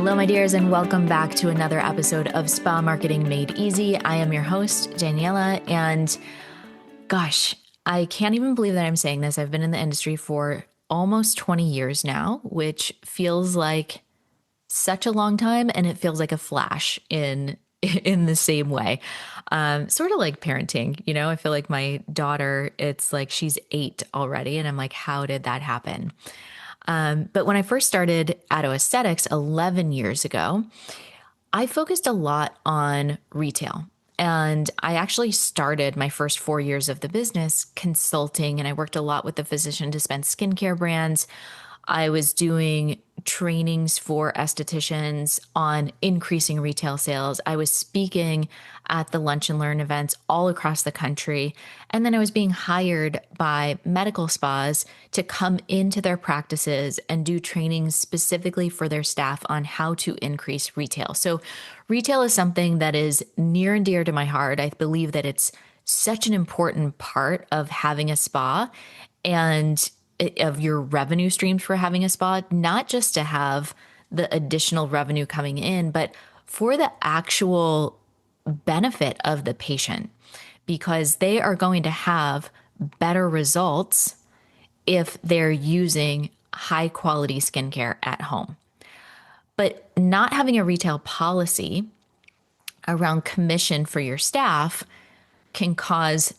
Hello, my dears, and welcome back to another episode of Spa Marketing Made Easy. I am your host, Daniela, and gosh, I can't even believe that I'm saying this. I've been in the industry for almost 20 years now, which feels like such a long time, and it feels like a flash in the same way. Sort of like parenting, I feel like my daughter, it's like she's 8 already, and I'm like, how did that happen? But when I first started Atto Aesthetics 11 years ago, I focused a lot on retail. And I actually started my first 4 years of the business consulting, and I worked a lot with the physician dispensed skincare brands. I was doing trainings for estheticians on increasing retail sales. I was speaking at the lunch and learn events all across the country. And then I was being hired by medical spas to come into their practices and do trainings specifically for their staff on how to increase retail. So retail is something that is near and dear to my heart. I believe that it's such an important part of having a spa and of your revenue streams for having a spa, not just to have the additional revenue coming in, but for the actual benefit of the patient, because they are going to have better results if they're using high quality skincare at home. But not having a retail policy around commission for your staff can cause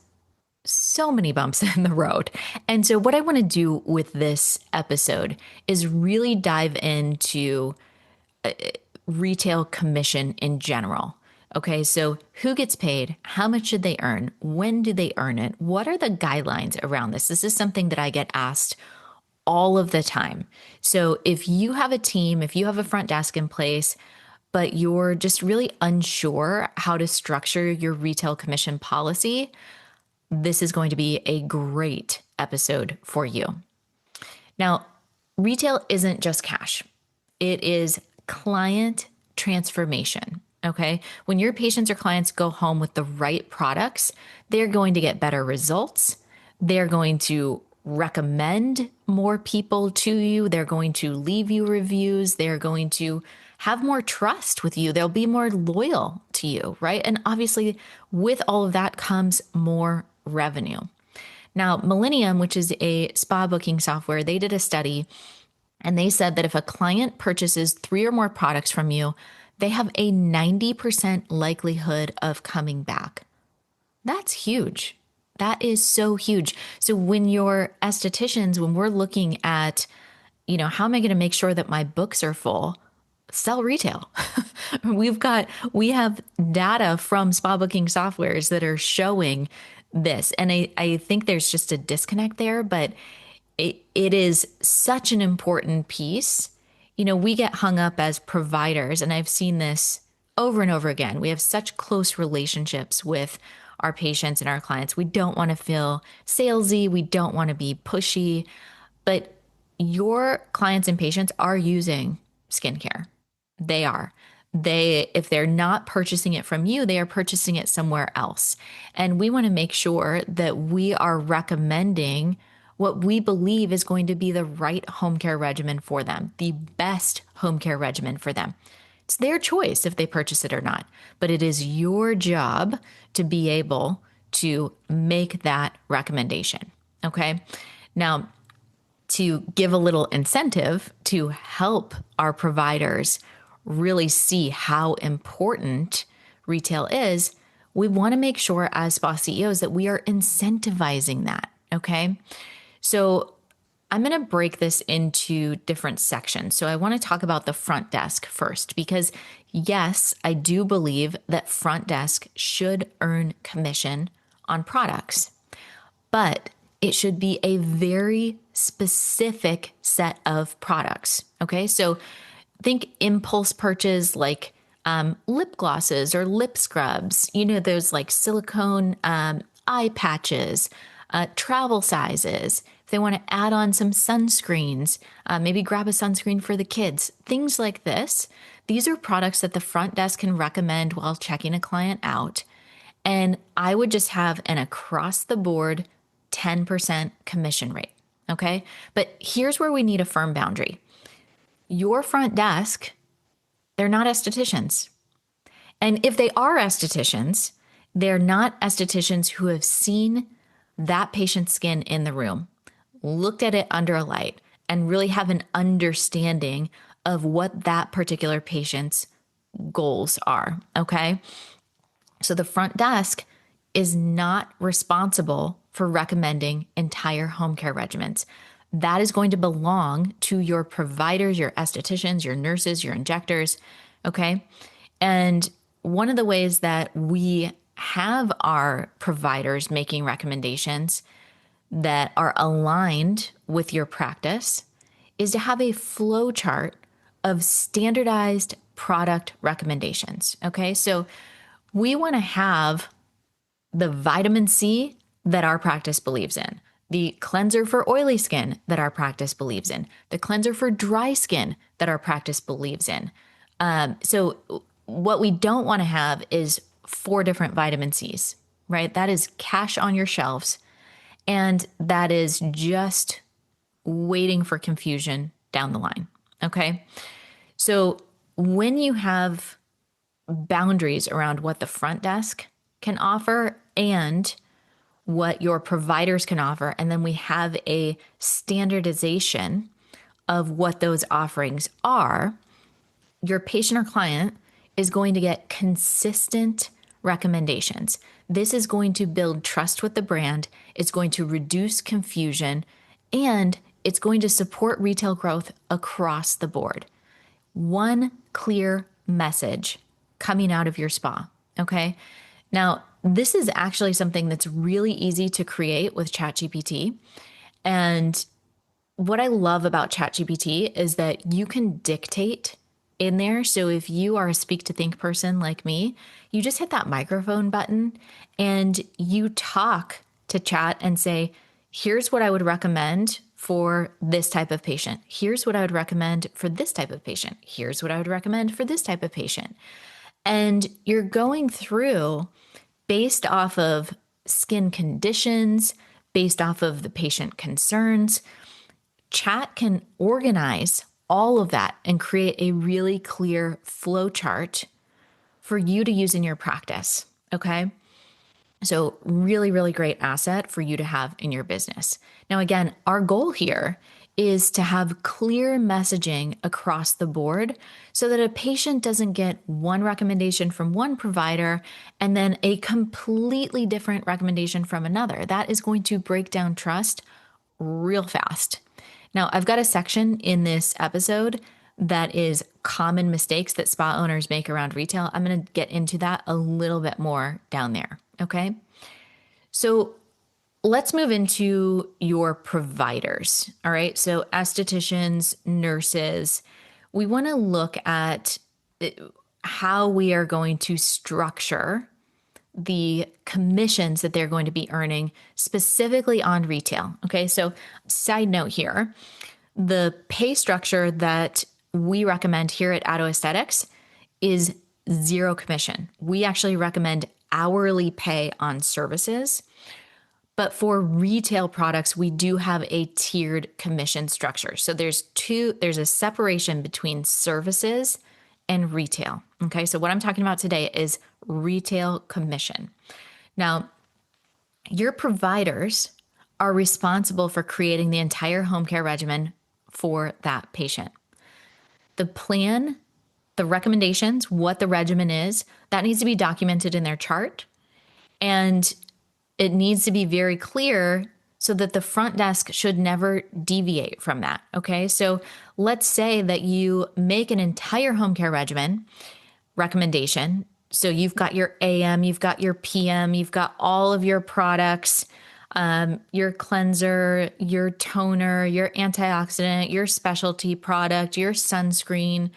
so many bumps in the road. And so what I want to do with this episode is really dive into retail commission in general. Okay, so who gets paid? How much should they earn? When do they earn it? What are the guidelines around this? This is something that I get asked all of the time. So if you have a team, if you have a front desk in place, but you're just really unsure how to structure your retail commission policy, this is going to be a great episode for you. Now, retail isn't just cash. It is client transformation, okay? When your patients or clients go home with the right products, they're going to get better results. They're going to recommend more people to you. They're going to leave you reviews. They're going to have more trust with you. They'll be more loyal to you, right? And obviously, with all of that comes more revenue. Now, Millennium, which is a spa booking software, they did a study and they said that if a client purchases 3 or more products from you, they have a 90% likelihood of coming back. That's huge. That is so huge. So when your estheticians, when we're looking at, how am I going to make sure that my books are full? Sell retail. We have data from spa booking softwares that are showing this. And I think there's just a disconnect there, but it is such an important piece. We get hung up as providers, and I've seen this over and over again. We have such close relationships with our patients and our clients. We don't want to feel salesy. We don't want to be pushy, but your clients and patients are using skincare. They are. If they're not purchasing it from you, they are purchasing it somewhere else. And we want to make sure that we are recommending what we believe is going to be the right home care regimen for them, the best home care regimen for them. It's their choice if they purchase it or not, but it is your job to be able to make that recommendation. Okay. Now, to give a little incentive to help our providers really see how important retail is, we want to make sure as spa CEOs that we are incentivizing that. Okay. So I'm going to break this into different sections. So I want to talk about the front desk first, because yes, I do believe that front desk should earn commission on products, but it should be a very specific set of products. Okay. So think impulse purchase like lip glosses or lip scrubs, those like silicone eye patches, travel sizes. If they want to add on some sunscreens, maybe grab a sunscreen for the kids, things like this. These are products that the front desk can recommend while checking a client out. And I would just have an across the board 10% commission rate. Okay. But here's where we need a firm boundary. Your front desk They're not estheticians. And if they are estheticians, they're not estheticians who have seen that patient's skin in the room, looked at it under a light, and really have an understanding of what that particular patient's goals are. Okay. So the front desk is not responsible for recommending entire home care regimens. That is going to belong to your providers, your estheticians, your nurses, your injectors. Okay. And one of the ways that we have our providers making recommendations that are aligned with your practice is to have a flow chart of standardized product recommendations. Okay. So we want to have the vitamin C that our practice believes in, the cleanser for oily skin that our practice believes in, the cleanser for dry skin that our practice believes in. So what we don't want to have is 4 different vitamin C's, right? That is cash on your shelves. And that is just waiting for confusion down the line. Okay. So when you have boundaries around what the front desk can offer and what your providers can offer, and then we have a standardization of what those offerings are, your patient or client is going to get consistent recommendations. This is going to build trust with the brand. It's going to reduce confusion, and it's going to support retail growth across the board. One clear message coming out of your spa. Okay. Now, this is actually something that's really easy to create with ChatGPT. And what I love about ChatGPT is that you can dictate in there. So if you are a speak to think person like me, you just hit that microphone button and you talk to Chat and say, here's what I would recommend for this type of patient. Here's what I would recommend for this type of patient. Here's what I would recommend for this type of patient. And you're going through based off of skin conditions, based off of the patient concerns. Chat can organize all of that and create a really clear flow chart for you to use in your practice. Okay. So really, really great asset for you to have in your business. Now, again, our goal here is to have clear messaging across the board so that a patient doesn't get one recommendation from one provider and then a completely different recommendation from another. That is going to break down trust real fast. Now, I've got a section in this episode that is common mistakes that spa owners make around retail. I'm going to get into that a little bit more down there. Okay. So let's move into your providers. All right. So estheticians, nurses, we want to look at how we are going to structure the commissions that they're going to be earning specifically on retail. Okay. So side note here, the pay structure that we recommend here at Addo Aesthetics is 0 commission. We actually recommend hourly pay on services. But for retail products, we do have a tiered commission structure. So there's a separation between services and retail. Okay. So what I'm talking about today is retail commission. Now, your providers are responsible for creating the entire home care regimen for that patient. The plan, the recommendations, what the regimen is, that needs to be documented in their chart. And it needs to be very clear so that the front desk should never deviate from that. Okay. So let's say that you make an entire home care regimen recommendation. So you've got your AM, you've got your PM, you've got all of your products, your cleanser, your toner, your antioxidant, your specialty product, your sunscreen,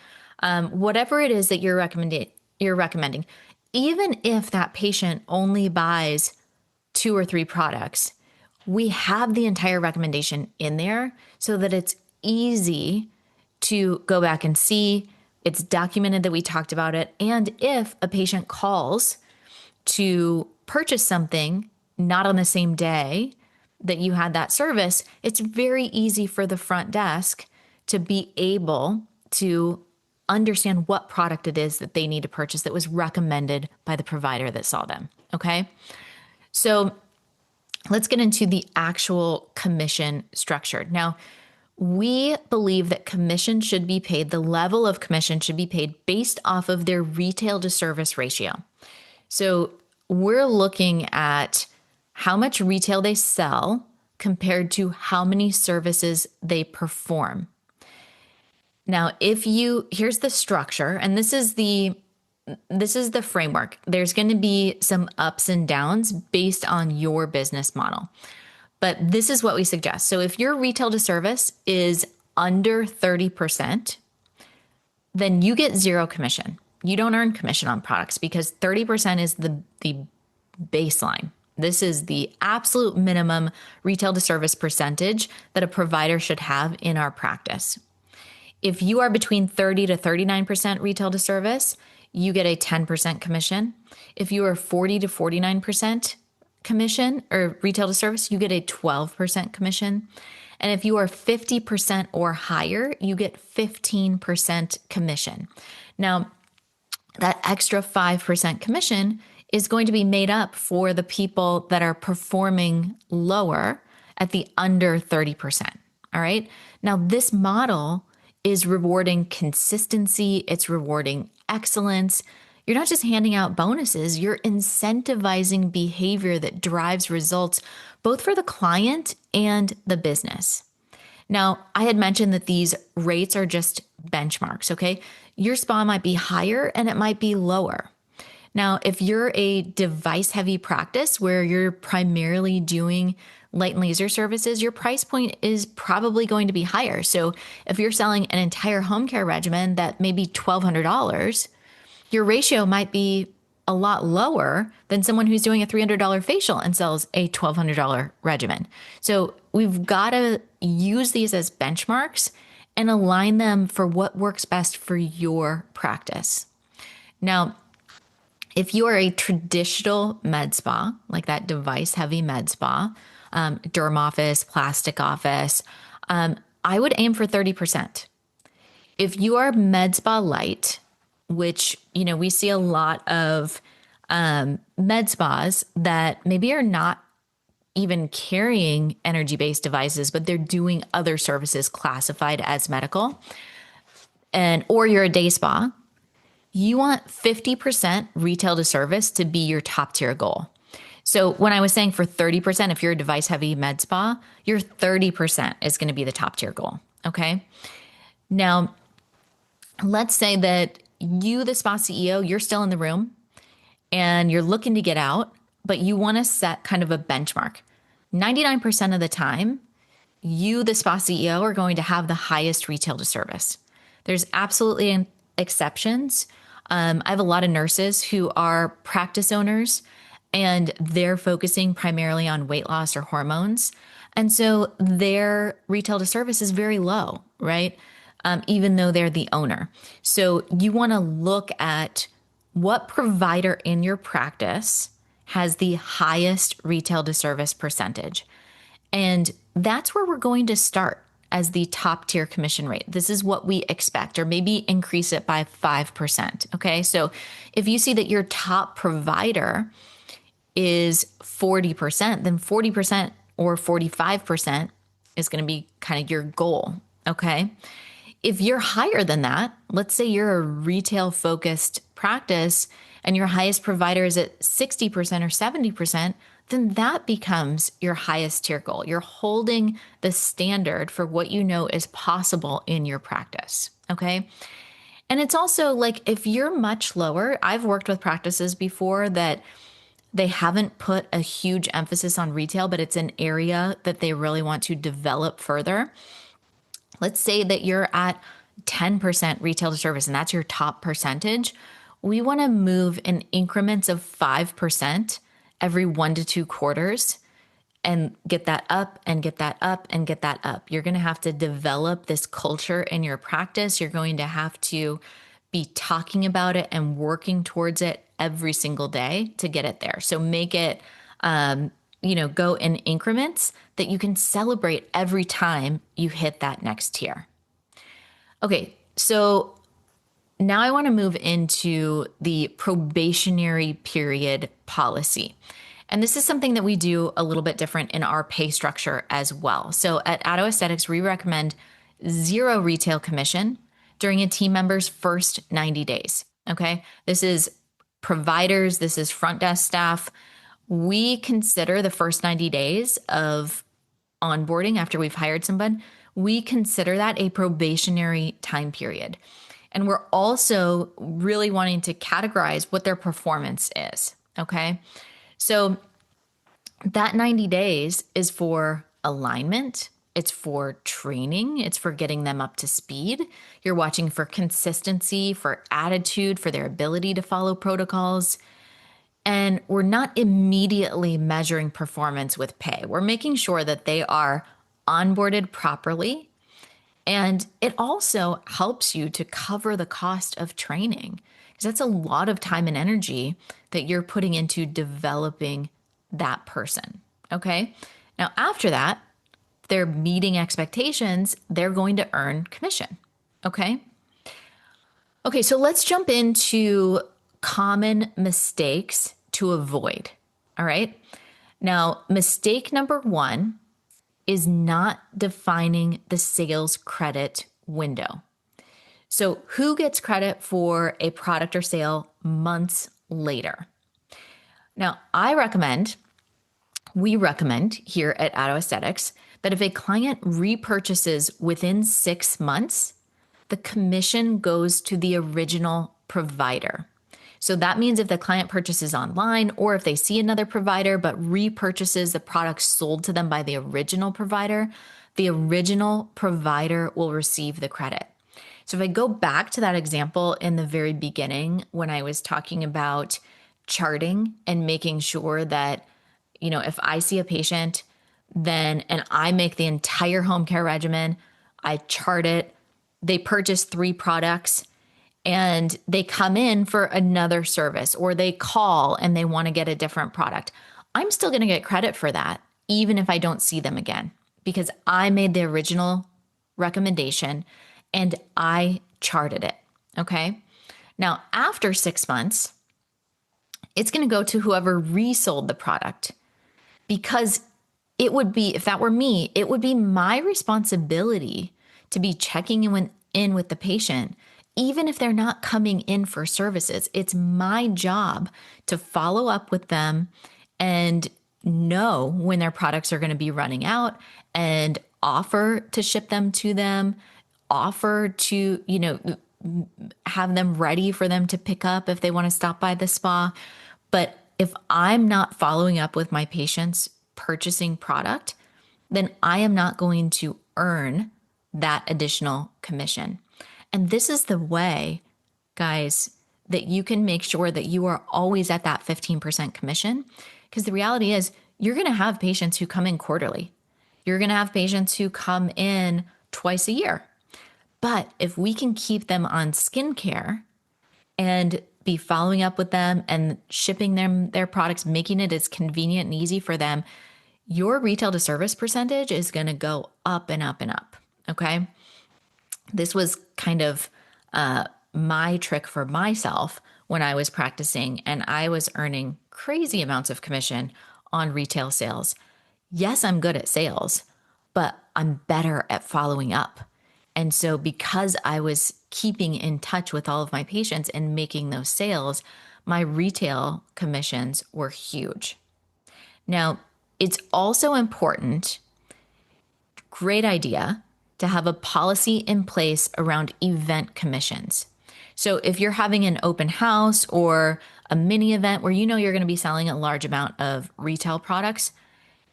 whatever it is that you're recommending. Even if that patient only buys 2 or 3 products, we have the entire recommendation in there so that it's easy to go back and see. It's documented that we talked about it. And if a patient calls to purchase something not on the same day that you had that service, it's very easy for the front desk to be able to understand what product it is that they need to purchase that was recommended by the provider that saw them. Okay. So let's get into the actual commission structure. Now, we believe that commission should be paid, the level of commission should be paid based off of their retail to service ratio. So we're looking at how much retail they sell compared to how many services they perform. Now, here's the structure, and this is the framework. There's going to be some ups and downs based on your business model. But this is what we suggest. So if your retail to service is under 30%, then you get zero commission. You don't earn commission on products because 30% is the baseline. This is the absolute minimum retail to service percentage that a provider should have in our practice. If you are between 30 to 39% retail to service, you get a 10% commission. If you are 40 to 49% commission or retail to service, you get a 12% commission. And if you are 50% or higher, you get 15% commission. Now, that extra 5% commission is going to be made up for the people that are performing lower at the under 30%. All right. Now, this model is rewarding consistency. It's rewarding excellence. You're not just handing out bonuses, you're incentivizing behavior that drives results both for the client and the business. Now, I had mentioned that these rates are just benchmarks, okay? Your spa might be higher and it might be lower. Now, if you're a device-heavy practice where you're primarily doing light and laser services, your price point is probably going to be higher. So if you're selling an entire home care regimen that may be $1,200, your ratio might be a lot lower than someone who's doing a $300 facial and sells a $1,200 regimen. So we've got to use these as benchmarks and align them for what works best for your practice. Now, if you are a traditional med spa, like that device heavy med spa, derm office, plastic office, I would aim for 30%. If you are med spa light, which, we see a lot of med spas that maybe are not even carrying energy-based devices, but they're doing other services classified as medical, or you're a day spa, you want 50% retail to service to be your top tier goal. So when I was saying for 30%, if you're a device heavy med spa, your 30% is going to be the top tier goal. Okay. Now, let's say that you, the spa CEO, you're still in the room and you're looking to get out, but you want to set kind of a benchmark. 99% of the time, you, the spa CEO, are going to have the highest retail to service. There's absolutely exceptions. I have a lot of nurses who are practice owners and they're focusing primarily on weight loss or hormones. And so their retail to service is very low, right? Even though they're the owner. So you want to look at what provider in your practice has the highest retail to service percentage. And that's where we're going to start as the top tier commission rate. This is what we expect, or maybe increase it by 5%. Okay. So if you see that your top provider is 40%, then 40% or 45% is going to be kind of your goal. Okay. If you're higher than that, let's say you're a retail focused practice and your highest provider is at 60% or 70%, then that becomes your highest tier goal. You're holding the standard for what you know is possible in your practice. Okay. And it's also like if you're much lower, I've worked with practices before that they haven't put a huge emphasis on retail, but it's an area that they really want to develop further. Let's say that you're at 10% retail to service and that's your top percentage. We want to move in increments of 5% every 1 to 2 quarters and get that up and get that up and get that up. You're going to have to develop this culture in your practice. You're going to have to be talking about it and working towards it every single day to get it there. So make it, go in increments that you can celebrate every time you hit that next tier. Okay, so now I want to move into the probationary period policy. And this is something that we do a little bit different in our pay structure as well. So at Addo Aesthetics, we recommend zero retail commission during a team member's first 90 days. Okay. This is providers, this is front desk staff. We consider the first 90 days of onboarding after we've hired someone, we consider that a probationary time period. And we're also really wanting to categorize what their performance is. Okay. So that 90 days is for alignment. It's for training. It's for getting them up to speed. You're watching for consistency, for attitude, for their ability to follow protocols. And we're not immediately measuring performance with pay. We're making sure that they are onboarded properly. And it also helps you to cover the cost of training, because that's a lot of time and energy that you're putting into developing that person. Okay. Now, after that, they're meeting expectations, they're going to earn commission. Okay. Okay. So let's jump into common mistakes to avoid. All right. Now, mistake number one is not defining the sales credit window. So who gets credit for a product or sale months later? Now, we recommend here at Addo Aesthetics that if a client repurchases within 6 months, the commission goes to the original provider. So that means if the client purchases online, or if they see another provider but repurchases the product sold to them by the original provider will receive the credit. So if I go back to that example in the very beginning, when I was talking about charting and making sure that, if I see a patient, and I make the entire home care regimen, I chart it, they purchase 3 products, and they come in for another service, or they call and they want to get a different product, I'm still going to get credit for that, even if I don't see them again, because I made the original recommendation and I charted it. Okay. Now, after 6 months, it's going to go to whoever resold the product, because it would be, if that were me, it would be my responsibility to be checking in with the patient. Even if they're not coming in for services, it's my job to follow up with them and know when their products are going to be running out and offer to ship them to them, offer to, have them ready for them to pick up if they want to stop by the spa. But if I'm not following up with my patients purchasing product, then I am not going to earn that additional commission. And this is the way, guys, that you can make sure that you are always at that 15% commission. Because the reality is, you're going to have patients who come in quarterly. You're going to have patients who come in twice a year. But if we can keep them on skincare and be following up with them and shipping them their products, making it as convenient and easy for them, your retail to service percentage is going to go up and up and up. Okay. This was kind of my trick for myself when I was practicing, and I was earning crazy amounts of commission on retail sales. Yes, I'm good at sales, but I'm better at following up. And so because I was keeping in touch with all of my patients and making those sales, my retail commissions were huge. Now, it's also important, great idea, to have a policy in place around event commissions. So if you're having an open house or a mini event where you're going to be selling a large amount of retail products,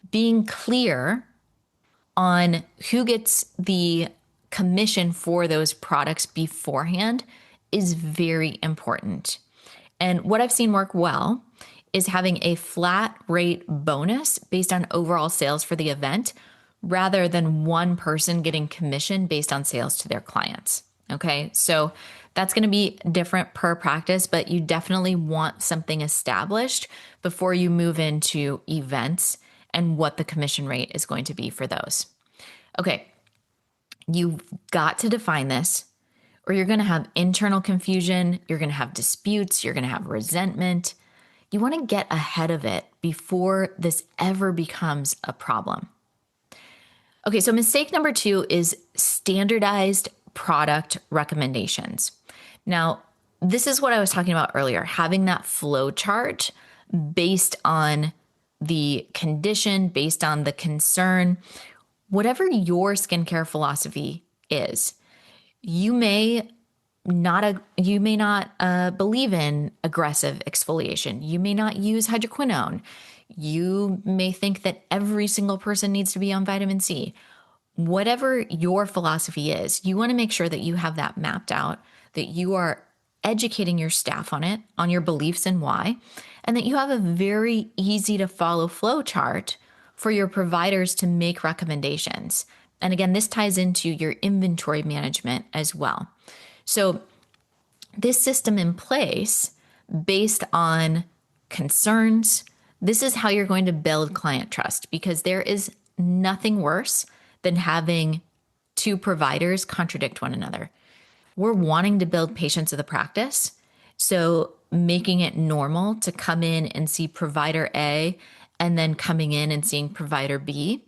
being clear on who gets the commission for those products beforehand is very important. And what I've seen work well is having a flat rate bonus based on overall sales for the event, rather than one person getting commission based on sales to their clients. Okay. So that's going to be different per practice, but you definitely want something established before you move into events and what the commission rate is going to be for those. Okay. You've got to define this. or you're going to have internal confusion, you're going to have disputes, you're going to have resentment. You want to get ahead of it before this ever becomes a problem. Okay, so mistake number 2 is standardized product recommendations. Now, this is what I was talking about earlier, having that flow chart based on the condition, based on the concern, whatever your skincare philosophy is. You may not believe in aggressive exfoliation. You may not use hydroquinone. You may think that every single person needs to be on vitamin C. Whatever your philosophy is, you want to make sure that you have that mapped out, that you are educating your staff on it, on your beliefs and why, and that you have a very easy to follow flow chart for your providers to make recommendations. And again, this ties into your inventory management as well. So this system in place based on concerns, this is how you're going to build client trust, because there is nothing worse than having two providers contradict one another. We're wanting to build patients of the practice. So making it normal to come in and see provider A and then coming in and seeing provider B,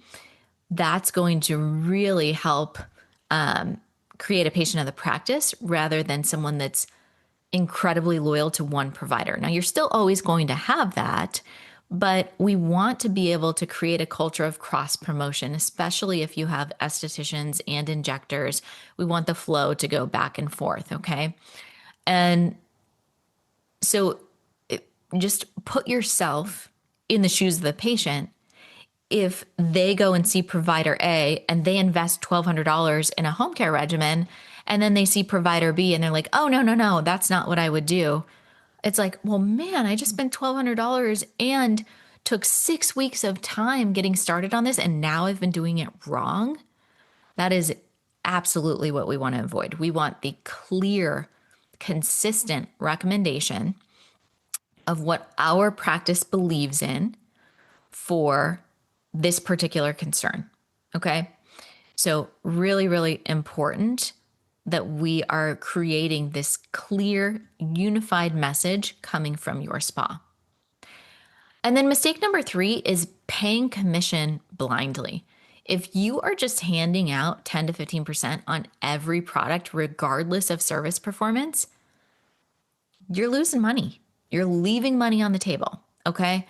that's going to really help create a patient of the practice rather than someone that's incredibly loyal to one provider. Now, you're still always going to have that, but we want to be able to create a culture of cross promotion, especially if you have estheticians and injectors. We want the flow to go back and forth, okay? And so just put yourself in the shoes of the patient. If they go and see provider A and they invest $1,200 in a home care regimen, and then they see provider B and they're like, oh, no, that's not what I would do. It's like, well, man, I just spent $1,200 and took 6 weeks of time getting started on this, and now I've been doing it wrong. That is absolutely what we want to avoid. We want the clear, consistent recommendation of what our practice believes in for this particular concern. Okay. So really, really important that we are creating this clear, unified message coming from your spa. And then mistake number 3 is paying commission blindly. If you are just handing out 10 to 15% on every product, regardless of service performance, you're losing money. You're leaving money on the table. Okay.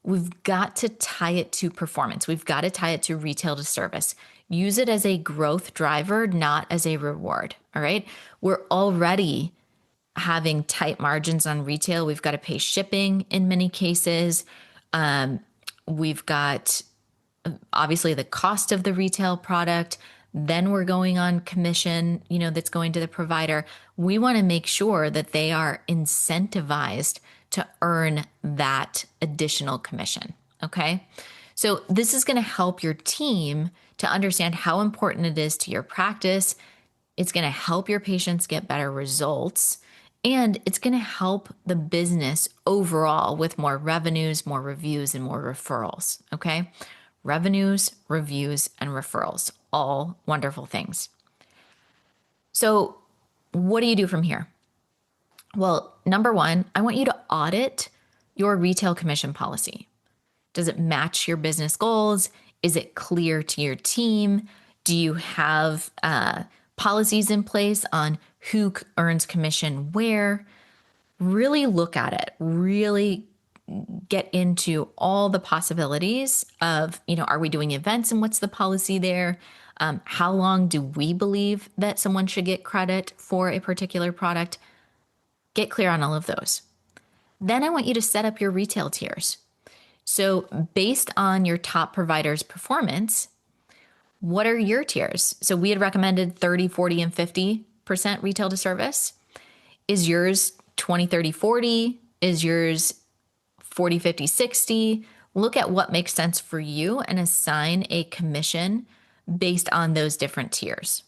We've got to tie it to performance. We've got to tie it to retail to service. Use it as a growth driver, not as a reward. All right. We're already having tight margins on retail. We've got to pay shipping in many cases. We've got obviously the cost of the retail product. Then we're going on commission, that's going to the provider. We want to make sure that they are incentivized to earn that additional commission. Okay. So this is going to help your team to understand how important it is to your practice. It's going to help your patients get better results, and it's going to help the business overall with more revenues, more reviews, and more referrals. Okay. Revenues, reviews, and referrals, all wonderful things. So what do you do from here? Well, number 1, I want you to audit your retail commission policy. Does it match your business goals? Is it clear to your team? Do you have policies in place on who earns commission where? Really look at it. Really get into all the possibilities of, are we doing events and what's the policy there? How long do we believe that someone should get credit for a particular product? Get clear on all of those. Then I want you to set up your retail tiers. So based on your top provider's performance, what are your tiers? So we had recommended 30, 40, and 50% retail to service. Is yours 20, 30, 40? Is yours 40, 50, 60? Look at what makes sense for you and assign a commission based on those different tiers.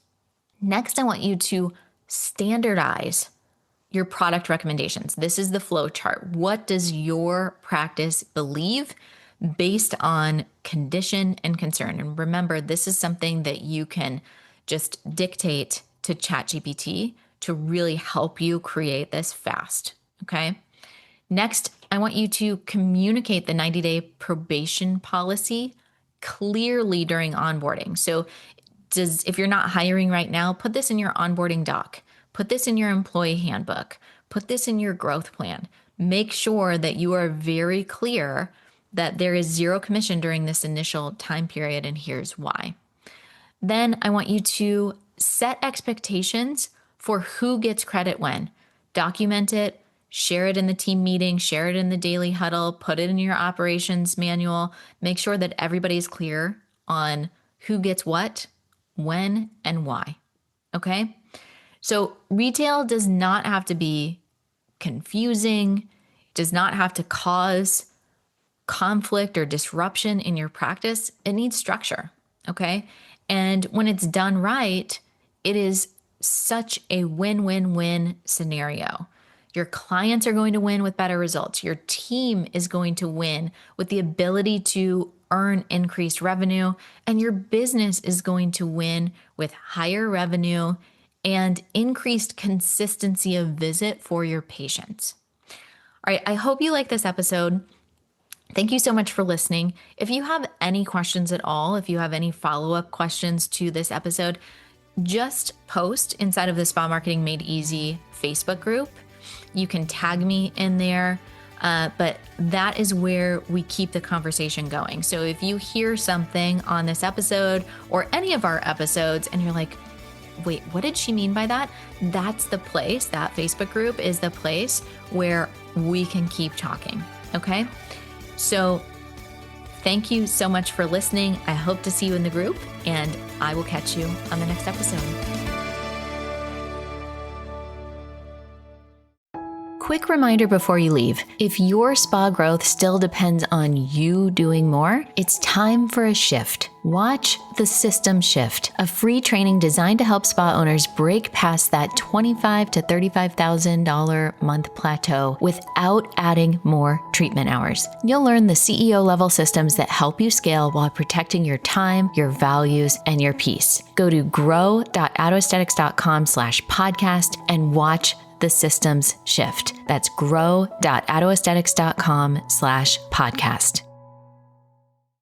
Next, I want you to standardize your product recommendations. This is the flow chart. What does your practice believe based on condition and concern? And remember, this is something that you can just dictate to ChatGPT. to really help you create this fast. Okay. Next, I want you to communicate the 90-day probation policy clearly during onboarding. So if you're not hiring right now, put this in your onboarding doc, put this in your employee handbook, put this in your growth plan. Make sure that you are very clear that there is zero commission during this initial time period, and here's why. Then I want you to set expectations for who gets credit when. Document it, share it in the team meeting, share it in the daily huddle, put it in your operations manual. Make sure that everybody's clear on who gets what, when, and why. Okay? So retail does not have to be confusing, does not have to cause conflict or disruption in your practice. It needs structure. Okay? And when it's done right, it is such a win-win-win scenario. Your clients are going to win with better results. Your team is going to win with the ability to earn increased revenue, and your business is going to win with higher revenue and increased consistency of visit for your patients. All right, I hope you like this episode. Thank you so much for listening. If you have any questions at all, if you have any follow-up questions to this episode, just post inside of the Spa Marketing Made Easy Facebook group. You can tag me in there, but that is where we keep the conversation going. So if you hear something on this episode or any of our episodes and you're like, wait, what did she mean by that? That's the place, that Facebook group is the place where we can keep talking, okay? So thank you so much for listening. I hope to see you in the group, and I will catch you on the next episode. Quick reminder before you leave, if your spa growth still depends on you doing more, it's time for a shift. Watch The System Shift, a free training designed to help spa owners break past that $25,000 to $35,000 month plateau without adding more treatment hours. You'll learn the CEO level systems that help you scale while protecting your time, your values, and your peace. Go to grow.autoaesthetics.com/podcast and watch The Systems Shift. That's grow.autoaesthetics.com/podcast.